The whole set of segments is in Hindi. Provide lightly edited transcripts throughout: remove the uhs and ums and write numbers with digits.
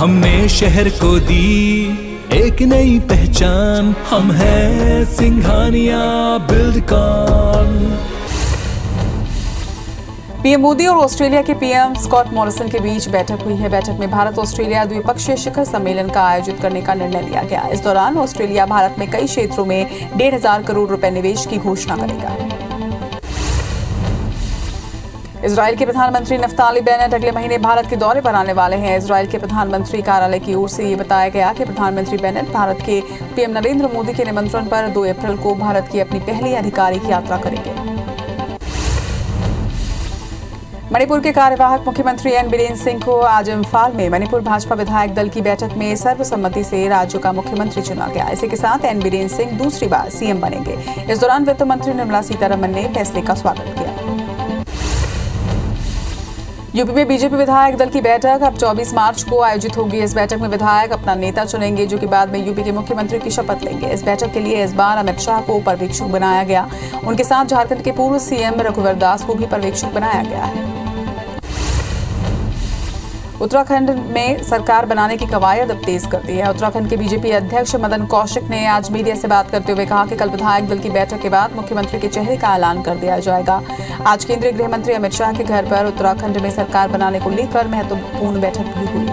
हमने शहर को दी एक नई पहचान, हम हैं सिंघानिया बिल्डकॉन। पीएम मोदी और ऑस्ट्रेलिया के पीएम स्कॉट मॉरिसन के बीच बैठक हुई है। बैठक में भारत ऑस्ट्रेलिया द्विपक्षीय शिखर सम्मेलन का आयोजित करने का निर्णय लिया गया। इस दौरान ऑस्ट्रेलिया भारत में कई क्षेत्रों में 1,500 करोड़ रुपए निवेश की घोषणा करेगा। इजराइल के प्रधानमंत्री नफ्ताली बेनेट अगले महीने भारत के दौरे पर आने वाले हैं। इजराइल के प्रधानमंत्री कार्यालय की ओर से ये बताया गया कि प्रधानमंत्री बेनेट भारत के पीएम नरेंद्र मोदी के निमंत्रण पर 2 अप्रैल को भारत की अपनी पहली आधिकारिक यात्रा करेंगे। मणिपुर के कार्यवाहक मुख्यमंत्री एन बीरेन सिंह को आज इम्फाल में मणिपुर भाजपा विधायक दल की बैठक में सर्वसम्मति से राज्य का मुख्यमंत्री चुना गया। इसी के साथ एन बीरेन सिंह दूसरी बार सीएम बनेंगे। इस दौरान वित्त मंत्री निर्मला सीतारमण ने फैसले का स्वागत किया। यूपी में बीजेपी विधायक दल की बैठक अब 24 मार्च को आयोजित होगी। इस बैठक में विधायक अपना नेता चुनेंगे, जो कि बाद में यूपी के मुख्यमंत्री की शपथ लेंगे। इस बैठक के लिए इस बार अमित शाह को पर्यवेक्षक बनाया गया। उनके साथ झारखंड के पूर्व सीएम रघुवर दास को भी पर्यवेक्षक बनाया गया है। उत्तराखंड में सरकार बनाने की कवायद अब तेज कर दी है। उत्तराखंड के बीजेपी अध्यक्ष मदन कौशिक ने आज मीडिया से बात करते हुए कहा कि कल विधायक दल की बैठक के बाद मुख्यमंत्री के चेहरे का ऐलान कर दिया जाएगा। आज केंद्रीय गृह मंत्री अमित शाह के घर पर उत्तराखंड में सरकार बनाने को लेकर महत्वपूर्ण बैठक भी हुई।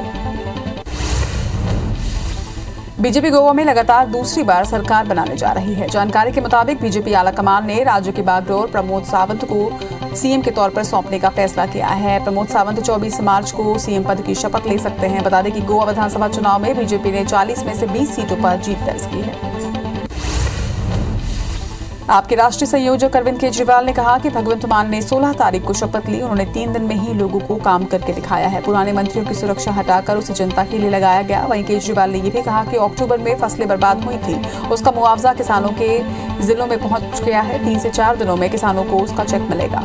बीजेपी गोवा में लगातार दूसरी बार सरकार बनाने जा रही है। जानकारी के मुताबिक बीजेपी आलाकमान ने राज्य के बागडोर प्रमोद सावंत को सीएम के तौर पर सौंपने का फैसला किया है। प्रमोद सावंत 24 मार्च को सीएम पद की शपथ ले सकते हैं। बता दें कि गोवा विधानसभा चुनाव में बीजेपी ने 40 में से 20 सीटों पर जीत दर्ज की है। आपके राष्ट्रीय संयोजक अरविंद केजरीवाल ने कहा कि भगवंत मान ने 16 तारीख को शपथ ली। उन्होंने 3 दिन में ही लोगों को काम करके दिखाया है। पुराने मंत्रियों की सुरक्षा हटाकर उसे जनता के लिए लगाया गया। वहीं केजरीवाल ने यह भी कहा कि अक्टूबर में फसलें बर्बाद हुई थी, उसका मुआवजा किसानों के जिलों में पहुंच गया है। 3 से 4 दिनों में किसानों को उसका चेक मिलेगा।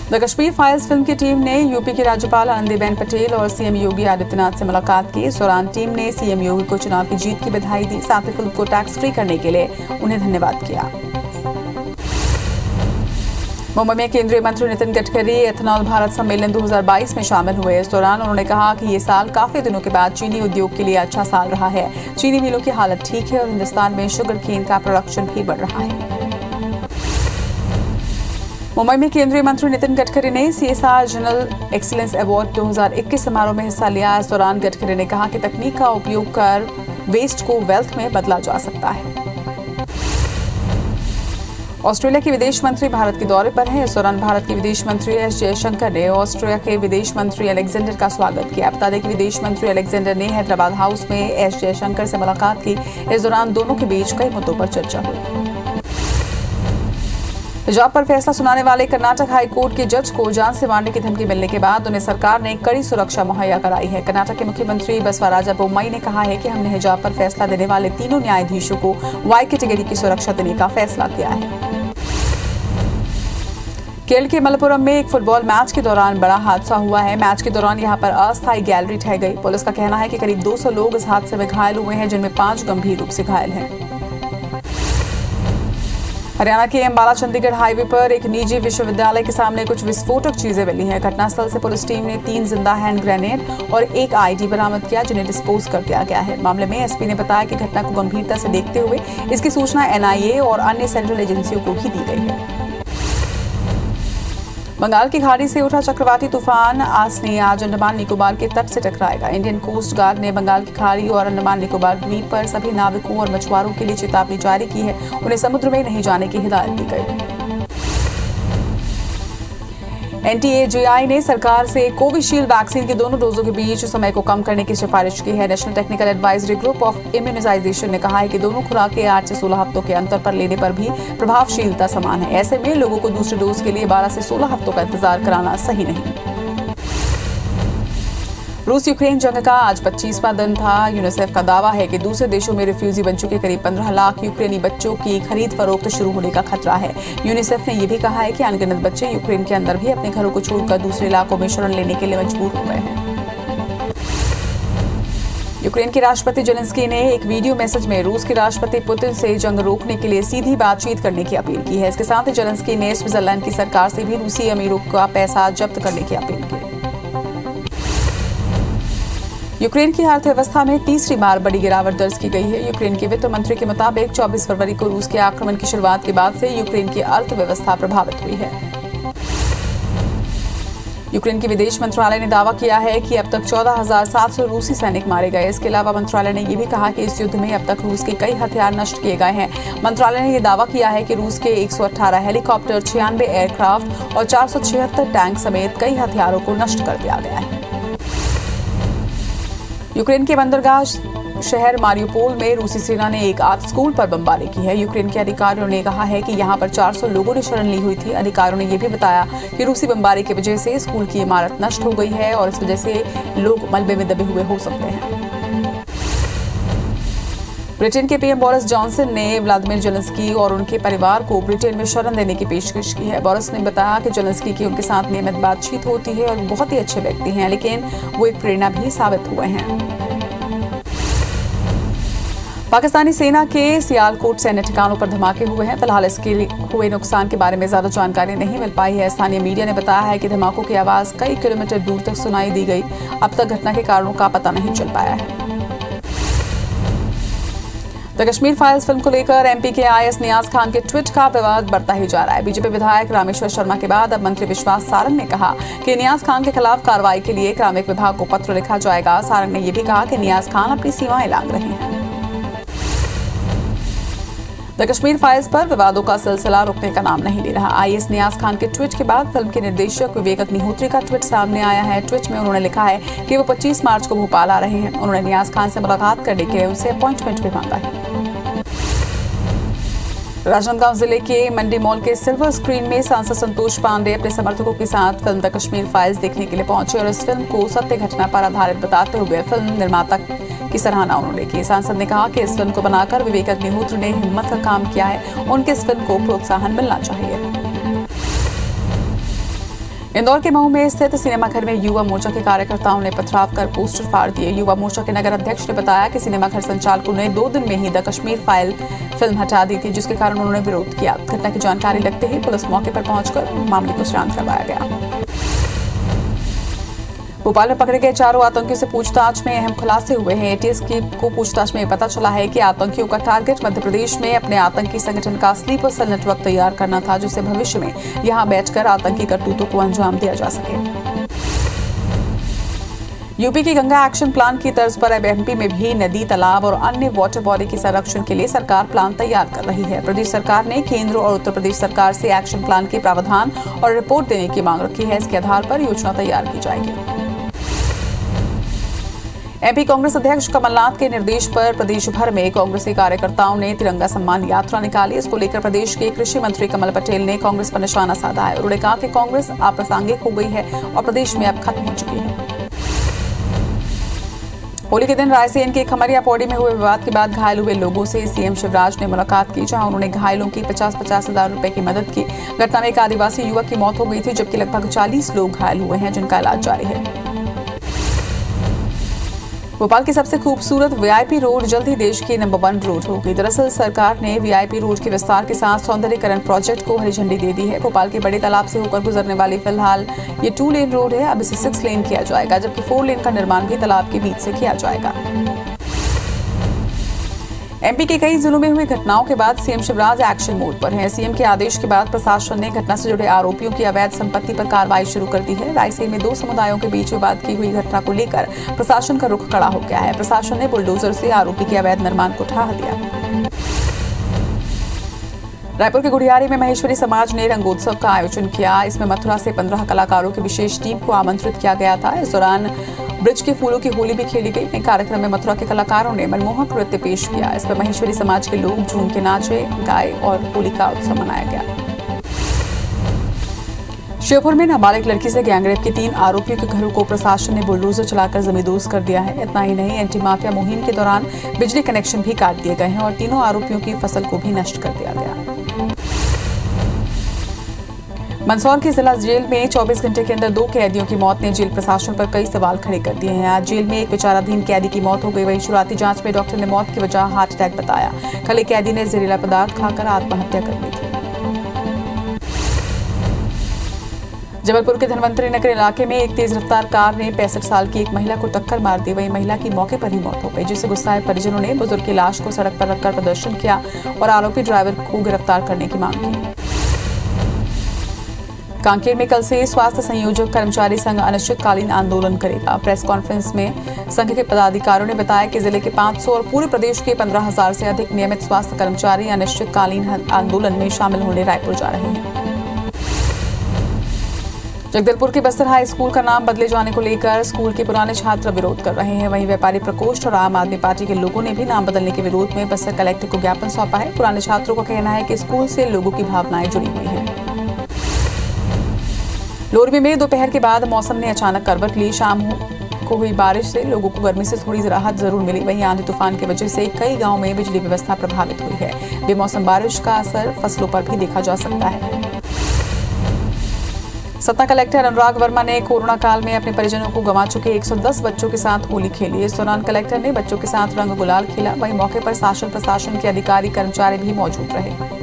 द कश्मीर फाइल्स फिल्म की टीम ने यूपी की राज्यपाल आनंदीबेन पटेल और सीएम योगी आदित्यनाथ से मुलाकात की। इस दौरान टीम ने सीएम योगी को चुनाव की जीत की बधाई दी। साथ ही फिल्म को टैक्स फ्री करने के लिए उन्हें धन्यवाद किया। मुंबई में केंद्रीय मंत्री नितिन गडकरी एथेनॉल भारत सम्मेलन 2022 में शामिल हुए। इस दौरान उन्होंने कहा कि ये साल काफी दिनों के बाद चीनी उद्योग के लिए अच्छा साल रहा है। चीनी मिलों की हालत ठीक है और हिंदुस्तान में शुगर केन का प्रोडक्शन भी बढ़ रहा है। मुंबई में केंद्रीय मंत्री नितिन गडकरी ने सीएसआर जनरल एक्सीलेंस अवार्ड 2021 समारोह में हिस्सा लिया। इस दौरान गडकरी ने कहा कि तकनीक का उपयोग कर वेस्ट को वेल्थ में बदला जा सकता है। ऑस्ट्रेलिया के विदेश मंत्री भारत के दौरे पर हैं। इस दौरान भारत के विदेश मंत्री एस जयशंकर ने ऑस्ट्रेलिया के विदेश मंत्री अलेक्जेंडर का स्वागत किया। बता दें कि विदेश मंत्री अलेक्जेंडर ने हैदराबाद हाउस में एस जयशंकर से मुलाकात की। इस दौरान दोनों के बीच कई मुद्दों पर चर्चा हुई। हिजाब पर फैसला सुनाने वाले कर्नाटक हाई कोर्ट के जज को जान से मारने की धमकी मिलने के बाद उन्हें सरकार ने कड़ी सुरक्षा मुहैया कराई है। कर्नाटक के मुख्यमंत्री बसवराज बोम्मई ने कहा है कि हमने हिजाब पर फैसला देने वाले तीनों न्यायाधीशों को वाई कैटेगरी की सुरक्षा देने का फैसला किया है। केरल के मलप्पुरम में एक फुटबॉल मैच के दौरान बड़ा हादसा हुआ है। मैच के दौरान यहां पर अस्थायी गैलरी ढह गई। पुलिस का कहना है कि करीब 200 लोग इस हादसे में घायल हुए हैं, जिनमें 5 गंभीर रूप से घायल हैं। हरियाणा के अंबाला चंडीगढ़ हाईवे पर एक निजी विश्वविद्यालय के सामने कुछ विस्फोटक चीजें मिली हैं। घटनास्थल से पुलिस टीम ने 3 जिंदा हैंड ग्रेनेड और एक आईडी बरामद किया, जिन्हें डिस्पोज कर दिया गया है। मामले में एसपी ने बताया कि घटना को गंभीरता से देखते हुए इसकी सूचना एनआईए और अन्य सेंट्रल एजेंसियों को भी दी गई है। बंगाल की खाड़ी से उठा चक्रवाती तूफान आसनी आज अंडमान निकोबार के तट से टकराएगा। इंडियन कोस्ट गार्ड ने बंगाल की खाड़ी और अंडमान निकोबार द्वीप पर सभी नाविकों और मछुआरों के लिए चेतावनी जारी की है। उन्हें समुद्र में नहीं जाने की हिदायत दी गई। एनटीएजीआई ने सरकार से कोविशील्ड वैक्सीन के दोनों डोजों के बीच समय को कम करने की सिफारिश की है। National technical advisory group of immunisation ने कहा है कि दोनों खुराकें 8 से 16 हफ्तों के अंतर पर लेने पर भी प्रभावशीलता समान है। ऐसे में लोगों को दूसरे डोज के लिए 12 से 16 हफ्तों का इंतजार कराना सही नहीं। रूस यूक्रेन जंग का आज 25वां दिन था। यूनिसेफ का दावा है कि दूसरे देशों में रिफ्यूजी बन चुके करीब 15 लाख यूक्रेनी बच्चों की खरीद फरोख्त शुरू होने का खतरा है। यूनिसेफ ने यह भी कहा है कि अनगिनत बच्चे यूक्रेन के अंदर भी अपने घरों को छोड़कर दूसरे इलाकों में शरण लेने के लिए मजबूर हो गए हैं। यूक्रेन के राष्ट्रपति जेलेंस्की ने एक वीडियो मैसेज में रूस के राष्ट्रपति पुतिन से जंग रोकने के लिए सीधी बातचीत करने की अपील की है। इसके साथ ही जेलेंस्की ने स्विट्जरलैंड की सरकार से भी रूसी अमीरों का पैसा जब्त करने की अपील की। यूक्रेन की अर्थव्यवस्था में तीसरी बार बड़ी गिरावट दर्ज की गई है। यूक्रेन के वित्त मंत्री के मुताबिक 24 फरवरी को रूस के आक्रमण की शुरुआत के बाद से यूक्रेन की अर्थव्यवस्था प्रभावित हुई है। यूक्रेन के विदेश मंत्रालय ने दावा किया है कि अब तक 14,700 रूसी सैनिक मारे गए। इसके अलावा मंत्रालय ने यह भी कहा कि इस युद्ध में अब तक रूस के कई हथियार नष्ट किए गए हैं। मंत्रालय ने यह दावा किया है कि रूस के 118 हेलीकॉप्टर, 96 एयरक्राफ्ट और 476 टैंक समेत कई हथियारों को नष्ट कर दिया गया है। यूक्रेन के बंदरगाह शहर मारियोपोल में रूसी सेना ने एक आर्ट स्कूल पर बमबारी की है। यूक्रेन के अधिकारियों ने कहा है कि यहां पर 400 लोगों ने शरण ली हुई थी। अधिकारियों ने यह भी बताया कि रूसी बमबारी की वजह से स्कूल की इमारत नष्ट हो गई है और इस वजह से लोग मलबे में दबे हुए हो सकते हैं। ब्रिटेन के पीएम बोरिस जॉनसन ने व्लादिमीर जेलेंस्की और उनके परिवार को ब्रिटेन में शरण देने की पेशकश की है। बोरिस ने बताया कि जेलेंस्की की उनके साथ नियमित बातचीत होती है और बहुत ही अच्छे व्यक्ति हैं, लेकिन वो एक प्रेरणा भी साबित हुए हैं। पाकिस्तानी सेना के सियालकोट सैन्य ठिकानों पर धमाके हुए हैं। फिलहाल इसके हुए नुकसान के बारे में ज्यादा जानकारी नहीं मिल पाई है। स्थानीय मीडिया ने बताया है कि धमाकों की आवाज कई किलोमीटर दूर तक सुनाई दी गई। अब तक घटना के कारणों का पता नहीं चल पाया है। द कश्मीर फाइल्स फिल्म को लेकर एमपी के आईएएस नियाज खान के ट्वीट का विवाद बढ़ता ही जा रहा है। बीजेपी विधायक रामेश्वर शर्मा के बाद अब मंत्री विश्वास सारंग ने कहा कि नियाज खान के खिलाफ कार्रवाई के लिए कार्मिक विभाग को पत्र लिखा जाएगा। सारंग ने यह भी कहा कि नियाज खान अपनी सीमाएं लांघ रहे हैं। द कश्मीर फाइल्स पर विवादों का सिलसिला रुकने का नाम नहीं ले रहा। आईएएस नियाज खान के ट्वीट के बाद फिल्म के निर्देशक विवेक अग्निहोत्री का ट्वीट सामने आया है। ट्वीट में उन्होंने लिखा है कि वो 25 मार्च को भोपाल आ रहे हैं। उन्होंने नियाज खान से मुलाकात करने के लिए उनसे अपॉइंटमेंट भी मांगा है। राजनांदगांव जिले के मंडी मॉल के सिल्वर स्क्रीन में सांसद संतोष पांडे अपने समर्थकों के साथ फिल्म द कश्मीर फाइल्स देखने के लिए पहुंचे और इस फिल्म को सत्य घटना पर आधारित बताते हुए फिल्म निर्माता की सराहना उन्होंने की। सांसद ने कहा कि इस फिल्म को बनाकर विवेक अग्निहोत्री ने हिम्मत का काम किया है। उनके इस फिल्म को प्रोत्साहन मिलना चाहिए। इंदौर के महू में स्थित सिनेमाघर में युवा मोर्चा के कार्यकर्ताओं ने पथराव कर पोस्टर फाड़ दिए। युवा मोर्चा के नगर अध्यक्ष ने बताया कि सिनेमाघर संचालकों ने 2 दिन में ही द कश्मीर फाइल फिल्म हटा दी थी, जिसके कारण उन्होंने विरोध किया। घटना की जानकारी लगते ही पुलिस मौके पर पहुंचकर मामले को शांत करवाया गया। भोपाल में पकड़े गए 4 आतंकियों से पूछताछ में अहम खुलासे हुए हैं। एटीएस को पूछताछ में पता चला है कि आतंकियों का टारगेट मध्य प्रदेश में अपने आतंकी संगठन का स्लीपर सेल नेटवर्क तैयार करना था, जिससे भविष्य में यहां बैठकर आतंकी करतूतों को अंजाम दिया जा सके। यूपी की गंगा एक्शन प्लान की तर्ज पर अब एमपी में भी नदी, तालाब और अन्य वाटर बॉडी के संरक्षण के लिए सरकार प्लान तैयार कर रही है। प्रदेश सरकार ने केंद्र और उत्तर प्रदेश सरकार से एक्शन प्लान के प्रावधान और रिपोर्ट देने की मांग रखी है। इसके आधार पर योजना तैयार की जाएगी। एमपी कांग्रेस अध्यक्ष कमलनाथ के निर्देश पर प्रदेश भर में कांग्रेसी कार्यकर्ताओं ने तिरंगा सम्मान यात्रा निकाली। इसको लेकर प्रदेश के कृषि मंत्री कमल पटेल ने कांग्रेस पर निशाना साधा है। उन्होंने कहा कि कांग्रेस अप्रासंगिक हो गई है और प्रदेश में अब खत्म हो चुकी है। होली के दिन रायसेन के खमरिया पौड़ी में हुए विवाद के बाद घायल हुए लोगों से सीएम शिवराज ने मुलाकात की, जहां उन्होंने घायलों की 50-50 हजार रुपए की मदद की। घटना में एक आदिवासी युवक की मौत हो गई थी, जबकि लगभग 40 लोग घायल हुए हैं, जिनका इलाज जारी है। भोपाल की सबसे खूबसूरत वीआईपी रोड जल्द ही देश की नंबर 1 रोड होगी। दरअसल सरकार ने वीआईपी रोड के विस्तार के साथ सौंदर्यीकरण प्रोजेक्ट को हरी झंडी दे दी है। भोपाल के बड़े तालाब से होकर गुजरने वाली फिलहाल ये 2 लेन रोड है। अब इसे 6 लेन किया जाएगा, जबकि 4 लेन का निर्माण भी तालाब के बीच से किया जाएगा। एमपी के कई जिलों में हुई घटनाओं के बाद सीएम शिवराज एक्शन मोड पर हैं। सीएम के आदेश के बाद प्रशासन ने घटना से जुड़े आरोपियों की अवैध संपत्ति पर कार्रवाई शुरू कर दी है। रायसेन में 2 समुदायों के बीच विवाद की हुई घटना को लेकर प्रशासन का रुख कड़ा हो गया है। प्रशासन ने बुलडोजर से आरोपी के अवैध निर्माण को ढहा दिया। रायपुर के गुढ़ियारी में महेश्वरी समाज ने रंगोत्सव का आयोजन किया। इसमें मथुरा से 15 कलाकारों की विशेष टीम को आमंत्रित किया गया था। इस दौरान ब्रिज के फूलों की होली भी खेली गई। कार्यक्रम में मथुरा के कलाकारों ने मनमोहक नृत्य पेश किया। इसमें महेश्वरी समाज के लोग झूम के नाचे, गाए और होली का उत्सव मनाया गया। श्योपुर में नाबालिग लड़की से गैंगरेप के 3 आरोपियों के घरों को प्रशासन ने बुलडोजर चलाकर जमींदोज कर दिया है। इतना ही नहीं, एंटी माफिया मुहिम के दौरान बिजली कनेक्शन भी काट दिए गए हैं और तीनों आरोपियों की फसल को भी नष्ट कर दिया गया। मंदसौर की जिला जेल में 24 घंटे के अंदर 2 कैदियों की मौत ने जेल प्रशासन पर कई सवाल खड़े कर दिए हैं। आज जेल में एक विचाराधीन कैदी की मौत हो गई। वहीं शुरुआती जांच में डॉक्टर ने मौत की वजह हार्ट अटैक बताया। कल एक कैदी ने जहरीला पदार्थ खाकर आत्महत्या कर ली थी। जबलपुर के धनवंतरी नगर इलाके में एक तेज रफ्तार कार ने 65 साल की एक महिला को टक्कर मार दी। वहीं महिला की मौके पर ही मौत हो गई, जिससे गुस्साए परिजनों ने बुजुर्ग की लाश को सड़क पर रखकर प्रदर्शन किया और आरोपी ड्राइवर को गिरफ्तार करने की मांग की। कांकेर में कल से स्वास्थ्य संयोजक कर्मचारी संघ अनिश्चितकालीन आंदोलन करेगा। प्रेस कॉन्फ्रेंस में संघ के पदाधिकारियों ने बताया कि जिले के 500 और पूरे प्रदेश के 15,000 से अधिक नियमित स्वास्थ्य कर्मचारी अनिश्चितकालीन आंदोलन में शामिल होने रायपुर जा रहे हैं। जगदलपुर के बस्तर हाई स्कूल का नाम बदले जाने को लेकर स्कूल के पुराने छात्र विरोध कर रहे हैं। वहीं व्यापारी प्रकोष्ठ और आम आदमी पार्टी के लोगों ने भी नाम बदलने के विरोध में बस्तर कलेक्टर को ज्ञापन सौंपा है। पुराने छात्रों का कहना है कि स्कूल से लोगों की भावनाएं जुड़ी हुई हैं। लोरमी में दोपहर के बाद मौसम ने अचानक करवट ली। शाम को हुई बारिश से लोगों को गर्मी से थोड़ी राहत जरूर मिली। वहीं आंधी तूफान की वजह से कई गांवों में बिजली व्यवस्था प्रभावित हुई है। बेमौसम बारिश का असर फसलों पर भी देखा जा सकता है। सतना कलेक्टर अनुराग वर्मा ने कोरोना काल में अपने परिजनों को गंवा चुके 110 बच्चों के साथ होली खेली। इस दौरान कलेक्टर ने बच्चों के साथ रंग गुलाल खेला। वहीं मौके पर शासन प्रशासन के अधिकारी कर्मचारी भी मौजूद रहे।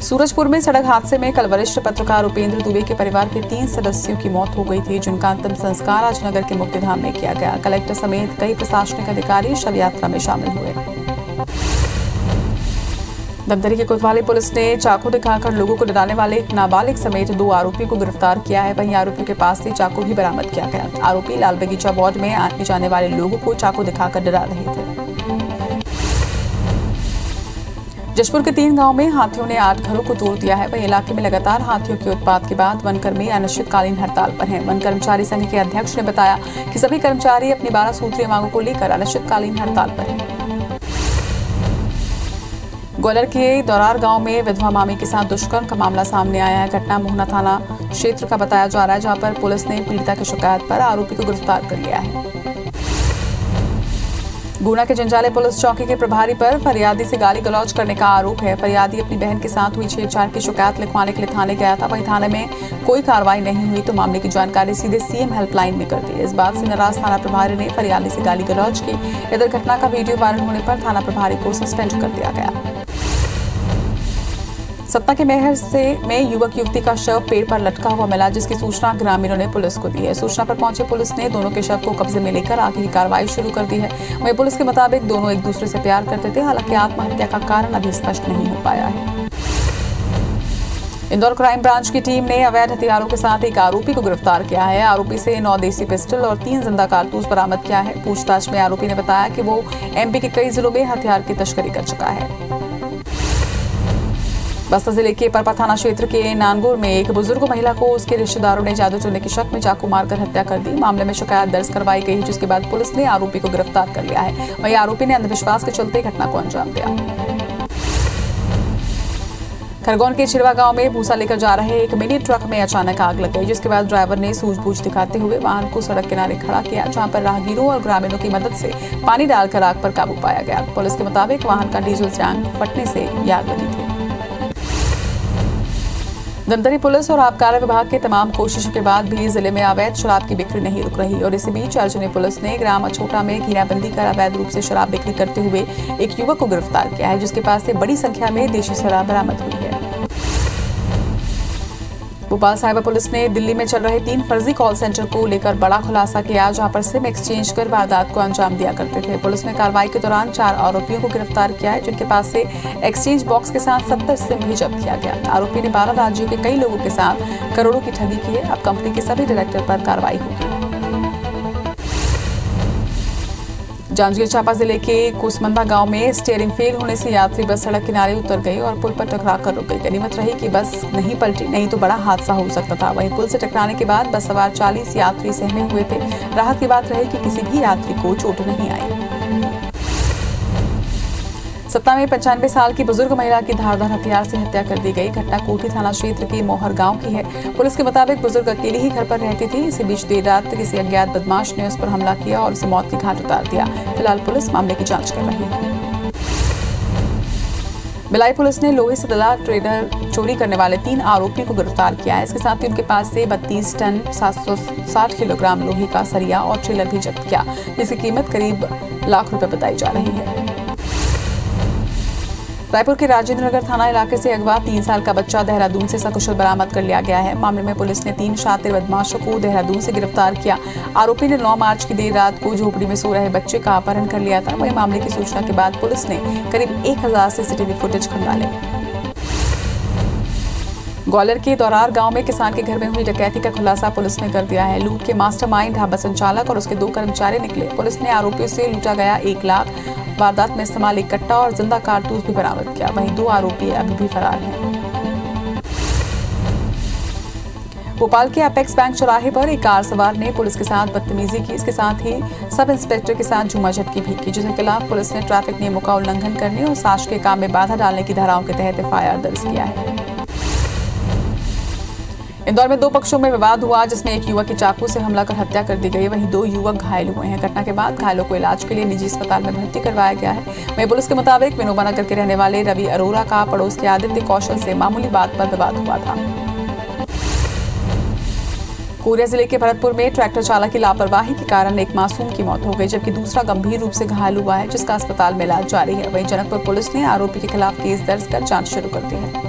सूरजपुर में सड़क हादसे में कल वरिष्ठ पत्रकार उपेंद्र दुबे के परिवार के 3 सदस्यों की मौत हो गई थी, जिनका अंतिम संस्कार आज नगर के मुक्तिधाम में किया गया। कलेक्टर समेत कई प्रशासनिक अधिकारी शव यात्रा में शामिल हुए। धमतरी की कोतवाली पुलिस ने चाकू दिखाकर लोगों को डराने वाले एक नाबालिग समेत 2 आरोपियों को गिरफ्तार किया है। वहीं आरोपियों के पास से चाकू भी बरामद किया गया। आरोपी लाल बगीचा वार्ड में आने जाने वाले लोगों को चाकू दिखाकर डरा रहे थे। जशपुर के 3 गांवों में हाथियों ने 8 घरों को तोड़ दिया है। वहीं इलाके में लगातार हाथियों के उत्पात के बाद वनकर्मी अनिश्चितकालीन हड़ताल पर हैं। वन कर्मचारी संघ के अध्यक्ष ने बताया कि सभी कर्मचारी अपनी 12 सूत्रीय मांगों को लेकर अनिश्चितकालीन हड़ताल पर हैं। ग्वालियर के दौरार गांव में विधवा मामी के साथ दुष्कर्म का मामला सामने आया है। घटना मोहना थाना क्षेत्र का बताया जा रहा है, जहां पर पुलिस ने पीड़िता की शिकायत पर आरोपी को गिरफ्तार कर लिया है। गुना के जंजाले पुलिस चौकी के प्रभारी पर फरियादी से गाली गलौज करने का आरोप है। फरियादी अपनी बहन के साथ हुई छेड़छाड़ की शिकायत लिखवाने के लिए थाने गया था। वहीं थाने में कोई कार्रवाई नहीं हुई तो मामले की जानकारी सीधे सीएम हेल्पलाइन में कर दी। इस बात से नाराज थाना प्रभारी ने फरियादी से गाली गलौज की। इधर घटना का वीडियो वायरल होने पर थाना प्रभारी को सस्पेंड कर दिया गया। सतना के मेहर में युवक युवती का शव पेड़ पर लटका हुआ मिला, जिसकी सूचना ग्रामीणों ने पुलिस को दी है। सूचना पर पहुंची पुलिस ने दोनों के शव को कब्जे में लेकर आगे की कार्रवाई शुरू कर दी है। वहीं पुलिस के मुताबिक दोनों एक दूसरे से प्यार करते थे। हालांकि आत्महत्या का कारण अभी स्पष्ट नहीं हो पाया है। इंदौर क्राइम ब्रांच की टीम ने अवैध हथियारों के साथ एक आरोपी को गिरफ्तार किया है। आरोपी से 9 देसी पिस्टल और 3 जिंदा कारतूस बरामद किया है। पूछताछ में आरोपी ने बताया कि वो एमपी के कई जिलों में हथियार की तस्करी कर चुका है। बस्तर जिले के परपा थाना क्षेत्र के नानगुर में एक बुजुर्ग महिला को उसके रिश्तेदारों ने जादू टोने के शक में चाकू मारकर हत्या कर दी। मामले में शिकायत दर्ज करवाई गई, जिसके बाद पुलिस ने आरोपी को गिरफ्तार कर लिया है। वहीं आरोपी ने अंधविश्वास के चलते घटना को अंजाम दिया। खरगोन के चिरवा गांव में भूसा लेकर जा रहे एक मिनी ट्रक में अचानक आग लग गई, जिसके बाद ड्राइवर ने सूझबूझ दिखाते हुए वाहन को सड़क किनारे खड़ा किया, जहां पर राहगीरों और ग्रामीणों की मदद से पानी डालकर आग पर काबू पाया गया। पुलिस के मुताबिक वाहन का डीजल टैंक फटने से यह आग लगी थी। धमतरी पुलिस और आबकारी विभाग के तमाम कोशिशों के बाद भी जिले में अवैध शराब की बिक्री नहीं रुक रही और इसी बीच अर्जुनी पुलिस ने ग्राम अछोटा में घेराबंदी कर अवैध रूप से शराब बिक्री करते हुए एक युवक को गिरफ्तार किया है, जिसके पास से बड़ी संख्या में देशी शराब बरामद हुई है। भोपाल साइबर पुलिस ने दिल्ली में चल रहे 3 फर्जी कॉल सेंटर को लेकर बड़ा खुलासा किया, जहां पर सिम एक्सचेंज कर वारदात को अंजाम दिया करते थे। पुलिस ने कार्रवाई के दौरान 4 आरोपियों को गिरफ्तार किया है, जिनके पास से एक्सचेंज बॉक्स के साथ 70 सिम भी जब्त किया गया। आरोपी ने 12 राज्यों के कई लोगों के साथ करोड़ों की ठगी की है। अब कंपनी के सभी डायरेक्टर पर कार्रवाई होगी। जांजगीर चांपा जिले के कुसमंदा गांव में स्टीयरिंग फेल होने से यात्री बस सड़क किनारे उतर गई और पुल पर टकराकर रुक गई। गनीमत रही कि बस नहीं पलटी, नहीं तो बड़ा हादसा हो सकता था। वहीं पुल से टकराने के बाद बस सवार 40 यात्री सहमे हुए थे। राहत की बात रही कि किसी भी यात्री को चोट नहीं आई। सतना में 95 साल की बुजुर्ग महिला की धारदार हथियार से हत्या कर दी गई। घटना कोठी थाना क्षेत्र के मोहर गांव की है। पुलिस के मुताबिक बुजुर्ग अकेली ही घर पर रहती थी। इसी बीच देर रात किसी अज्ञात बदमाश ने उस पर हमला किया और उसे मौत के घाट उतार दिया। फिलहाल पुलिस मामले की जांच कर रही है। भिलाई पुलिस ने लोहे से लदा ट्रेलर चोरी करने वाले 3 आरोपियों को गिरफ्तार किया है। इसके साथ ही उनके पास से 32 टन 760 किलोग्राम लोहे का सरिया और ट्रेलर भी जब्त किया, जिसकी कीमत करीब लाख रुपए बताई जा रही है। रायपुर के राजेंद्र नगर थाना इलाके से अगवा 3 साल का बच्चा देहरादून से सकुशल बरामद कर लिया गया है। मामले में पुलिस ने 3 शातिर बदमाशों को देहरादून से गिरफ्तार किया। आरोपी ने 9 मार्च की देर रात को झोपड़ी में सो रहे बच्चे का अपहरण कर लिया था। वहीं मामले की सूचना के बाद पुलिस ने करीब 1000 सीसीटीवी फुटेज खंगाले। ग्वालियर के दौरार गांव में किसान के घर में हुई डकैती का खुलासा पुलिस ने कर दिया है। लूट के मास्टरमाइंड ढाबा संचालक और उसके 2 कर्मचारी निकले। पुलिस ने आरोपियों से लूटा गया 1 लाख, वारदात में इस्तेमाल एक कट्टा और जिंदा कारतूस भी बरामद किया। वहीं 2 आरोपी अभी भी फरार हैं। भोपाल के अपेक्स बैंक चौराहे पर एक कार सवार ने पुलिस के साथ बदतमीजी की। इसके साथ ही सब इंस्पेक्टर के साथ झूमाझटकी भी की, जिसके खिलाफ पुलिस ने ट्रैफिक नियमों का उल्लंघन करने और शासकीय काम में बाधा डालने की धाराओं के तहत एफआईआर दर्ज किया है। इंदौर में 2 पक्षों में विवाद हुआ, जिसमें एक युवक की चाकू से हमला कर हत्या कर दी गई। वहीं 2 युवक घायल हुए हैं। घटना के बाद घायलों को इलाज के लिए निजी अस्पताल में भर्ती करवाया गया है। वहीं पुलिस के मुताबिक विनोबा नगर के रहने वाले रवि अरोरा का पड़ोस के आदित्य कौशल से मामूली बात पर विवाद हुआ था। कोरिया जिले के भरतपुर में ट्रैक्टर चालक की लापरवाही के कारण एक मासूम की मौत हो गई, जबकि दूसरा गंभीर रूप से घायल हुआ है, जिसका अस्पताल में इलाज जारी है। वहीं जनकपुर पुलिस ने आरोपी के खिलाफ केस दर्ज कर जांच शुरू कर दी है।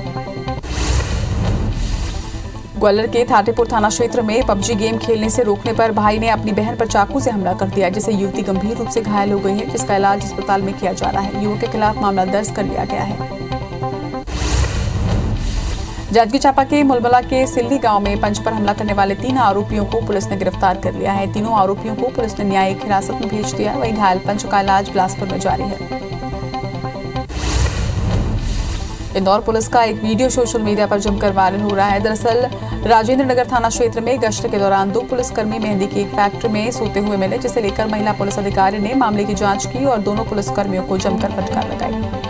ग्वालियर के थाटेपुर थाना क्षेत्र में पबजी गेम खेलने से रोकने पर भाई ने अपनी बहन पर चाकू से हमला कर दिया, जिससे युवती गंभीर रूप से घायल हो गई है, जिसका इलाज अस्पताल में किया जा रहा है। युवक के खिलाफ मामला दर्ज कर लिया गया है। जांजगीर चांपा के मुलबला के सिल्ली गांव में पंच पर हमला करने वाले 3 आरोपियों को पुलिस ने गिरफ्तार कर लिया है। तीनों आरोपियों को पुलिस ने न्यायिक हिरासत में भेज दिया। वहीं घायल पंच का इलाज बिलासपुर में जारी है। इंदौर पुलिस का एक वीडियो सोशल मीडिया पर जमकर वायरल हो रहा है। दरअसल राजेंद्र नगर थाना क्षेत्र में गश्त के दौरान 2 पुलिसकर्मी मेहंदी की एक फैक्ट्री में सोते हुए मिले, जिसे लेकर महिला पुलिस अधिकारी ने मामले की जांच की और दोनों पुलिसकर्मियों को जमकर फटकार लगाई।